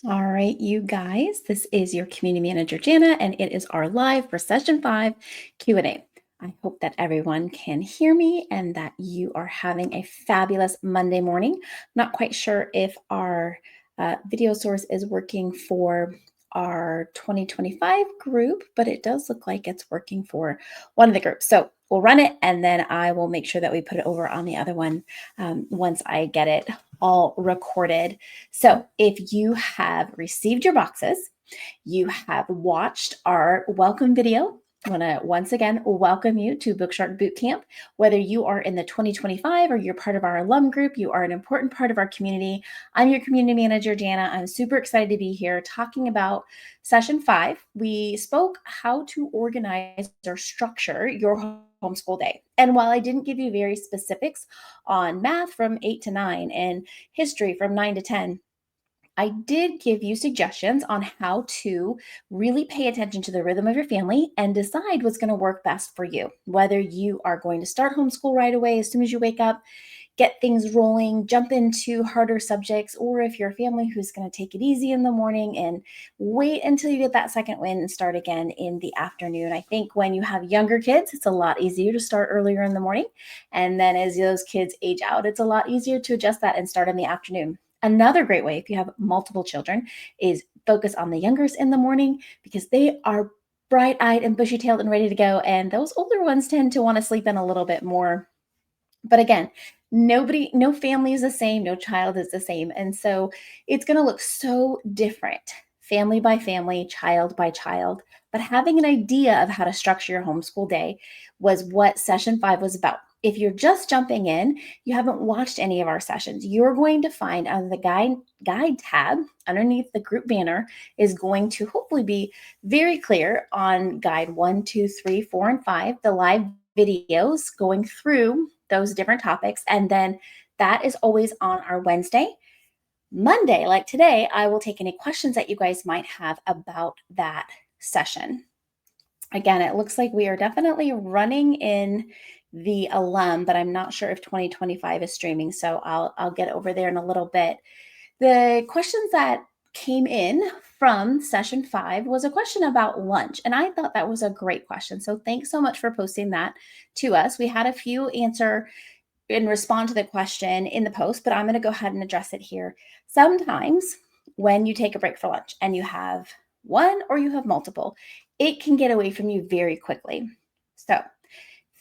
All right, you guys, this is your community manager, Jana, and it is our live for session 5 Q&A. I hope that everyone can hear me and that you are having a fabulous Monday morning. Not quite sure if our video source is working for our 2025 group, but it does look like it's working for one of the groups. So we'll run it and then I will make sure that we put it over on the other one once I get it all recorded. So if you have received your boxes, you have watched our welcome video. I want to once again welcome you to BookShark BootCamp. Whether you are in the 2025 or you're part of our alum group, you are an important part of our community. I'm your community manager, Jana. I'm super excited to be here talking about session 5. We spoke how to organize or structure your homeschool day. And while I didn't give you very specifics on math from 8 to 9 and history from 9 to 10, I did give you suggestions on how to really pay attention to the rhythm of your family and decide what's going to work best for you. Whether you are going to start homeschool right away as soon as you wake up, get things rolling, jump into harder subjects, or if you're a family who's going to take it easy in the morning and wait until you get that second win and start again in the afternoon. I think when you have younger kids, it's a lot easier to start earlier in the morning. And then as those kids age out, it's a lot easier to adjust that and start in the afternoon. Another great way, if you have multiple children, is focus on the youngers in the morning because they are bright-eyed and bushy-tailed and ready to go. And those older ones tend to want to sleep in a little bit more. But again, no family is the same, no child is the same. And so it's going to look so different, family by family, child by child. But having an idea of how to structure your homeschool day was what session 5 was about. If you're just jumping in, you haven't watched any of our sessions, you're going to find under the guide tab underneath the group banner is going to hopefully be very clear on guide 1, 2, 3, 4, and 5, the live videos going through those different topics. And then that is always on our Wednesday. Monday, like today, I will take any questions that you guys might have about that session. Again, it looks like we are definitely running in the alum, but I'm not sure if 2025 is streaming. So I'll get over there in a little bit. The questions that came in from session 5 was a question about lunch. And I thought that was a great question. So thanks so much for posting that to us. We had a few answer and respond to the question in the post, but I'm going to go ahead and address it here. Sometimes when you take a break for lunch and you have one or you have multiple, it can get away from you very quickly. So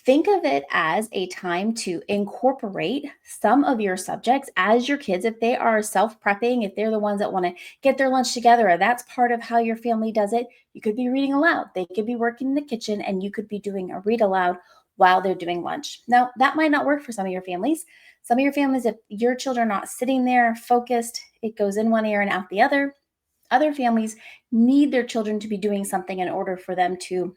think of it as a time to incorporate some of your subjects as your kids, if they are self-prepping, if they're the ones that want to get their lunch together, or that's part of how your family does it, you could be reading aloud. They could be working in the kitchen and you could be doing a read aloud while they're doing lunch. Now, that might not work for some of your families. Some of your families, if your children are not sitting there focused, it goes in one ear and out the other. Other families need their children to be doing something in order for them to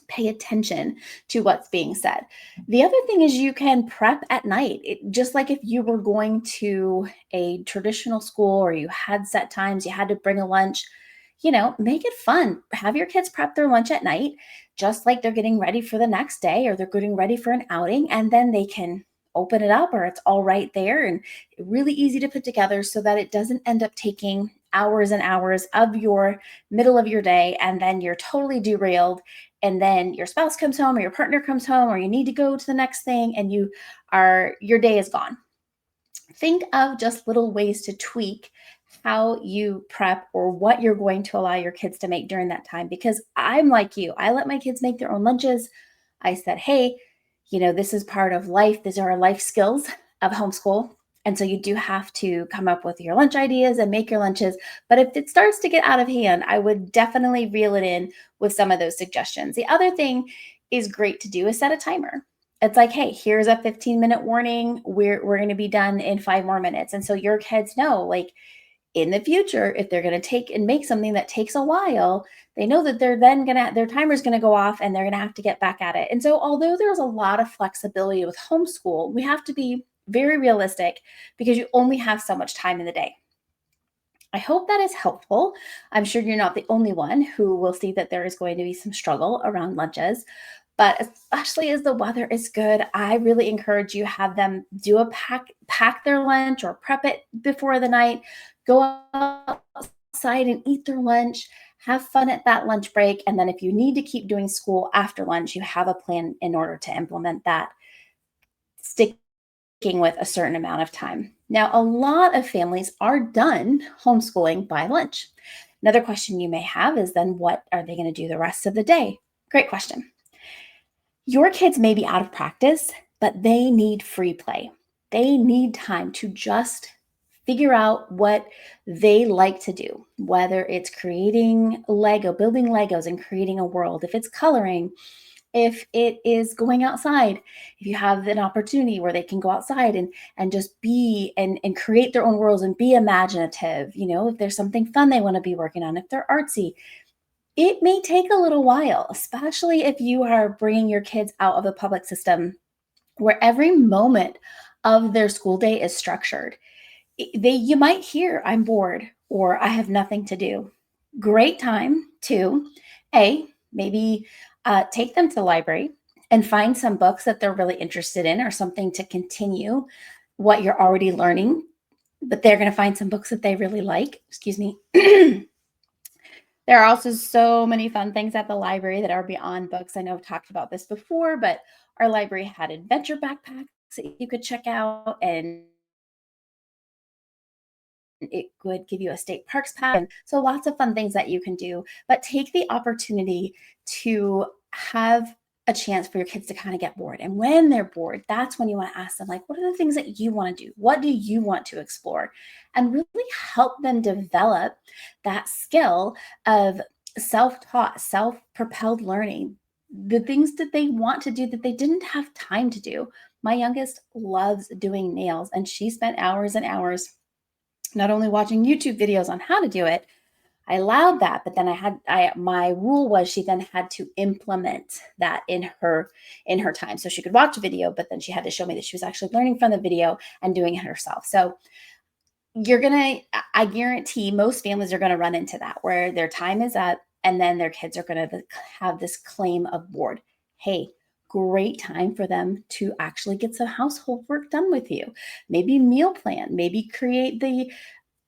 pay attention to what's being said. The other thing is you can prep at night. Just like if you were going to a traditional school or you had set times, you had to bring a lunch, make it fun. Have your kids prep their lunch at night, just like they're getting ready for the next day or they're getting ready for an outing, and then they can open it up or it's all right there and really easy to put together so that it doesn't end up taking hours and hours of your middle of your day and then you're totally derailed and then your spouse comes home or your partner comes home or you need to go to the next thing and your day is gone. Think of just little ways to tweak how you prep or what you're going to allow your kids to make during that time. Because I'm like you, I let my kids make their own lunches. I said, hey, this is part of life. These are our life skills of homeschool. And so you do have to come up with your lunch ideas and make your lunches. But if it starts to get out of hand, I would definitely reel it in with some of those suggestions. The other thing is great to do is set a timer. It's like, hey, here's a 15-minute warning. We're going to be done in 5 more minutes. And so your kids know, like, in the future, if they're going to take and make something that takes a while, they know that their timer's going to go off and they're going to have to get back at it. And so although there's a lot of flexibility with homeschool, we have to be very realistic because you only have so much time in the day. I hope that is helpful. I'm sure you're not the only one who will see that there is going to be some struggle around lunches. But especially as the weather is good, I really encourage you have them pack their lunch or prep it before the night. Go outside and eat their lunch, have fun at that lunch break. And then if you need to keep doing school after lunch, you have a plan in order to implement that, sticking with a certain amount of time. Now, a lot of families are done homeschooling by lunch. Another question you may have is then what are they going to do the rest of the day? Great question. Your kids may be out of practice, but they need free play. They need time to just figure out what they like to do, whether it's creating Lego, building Legos and creating a world, if it's coloring, if it is going outside, if you have an opportunity where they can go outside and just be and create their own worlds and be imaginative, if there's something fun they want to be working on, if they're artsy, it may take a little while, especially if you are bringing your kids out of the public system where every moment of their school day is structured. You might hear I'm bored or I have nothing to do. Great time to maybe take them to the library and find some books that they're really interested in or something to continue what you're already learning, but they're going to find some books that they really like. Excuse me. There are also so many fun things at the library that are beyond books. I know I've talked about this before, but our library had adventure backpacks that you could check out, and it would give you a state parks pass. And so lots of fun things that you can do, but take the opportunity to have a chance for your kids to kind of get bored. And when they're bored, that's when you want to ask them, like, what are the things that you want to do? What do you want to explore? And really help them develop that skill of self-taught, self-propelled learning, the things that they want to do that they didn't have time to do. My youngest loves doing nails, and she spent hours and hours not only watching YouTube videos on how to do it. I allowed that, but then my rule was she then had to implement that in her time. So she could watch a video, but then she had to show me that she was actually learning from the video and doing it herself. So I guarantee most families are gonna run into that where their time is up and then their kids are gonna have this claim of bored. Hey, great time for them to actually get some household work done with you. Maybe meal plan, maybe create the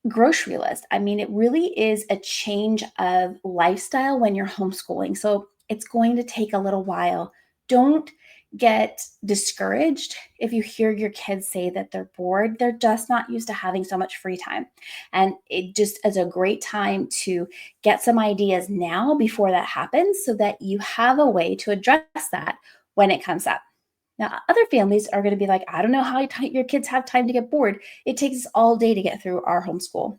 grocery list. I mean, it really is a change of lifestyle when you're homeschooling. So it's going to take a little while. Don't get discouraged if you hear your kids say that they're bored. They're just not used to having so much free time. And it just is a great time to get some ideas now before that happens so that you have a way to address that when it comes up. Now, other families are going to be like, I don't know how your kids have time to get bored. It takes us all day to get through our homeschool.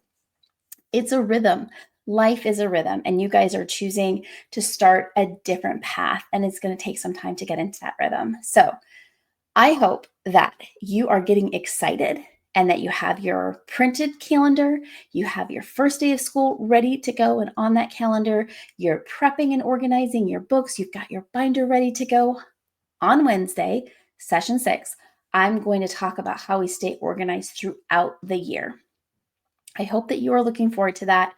It's a rhythm. Life is a rhythm, and you guys are choosing to start a different path, and it's going to take some time to get into that rhythm. So, I hope that you are getting excited and that you have your printed calendar, you have your first day of school ready to go, and on that calendar, you're prepping and organizing your books, you've got your binder ready to go. On Wednesday, session 6, I'm going to talk about how we stay organized throughout the year. I hope that you are looking forward to that.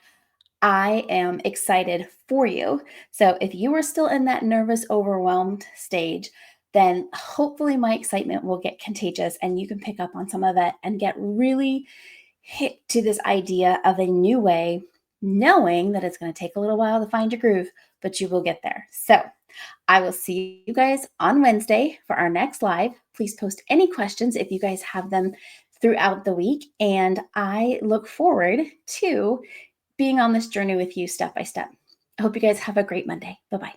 I am excited for you. So if you are still in that nervous, overwhelmed stage, then hopefully my excitement will get contagious and you can pick up on some of it and get really hit to this idea of a new way, knowing that it's going to take a little while to find your groove, but you will get there. So I will see you guys on Wednesday for our next live. Please post any questions if you guys have them throughout the week. And I look forward to being on this journey with you step by step. I hope you guys have a great Monday. Bye-bye.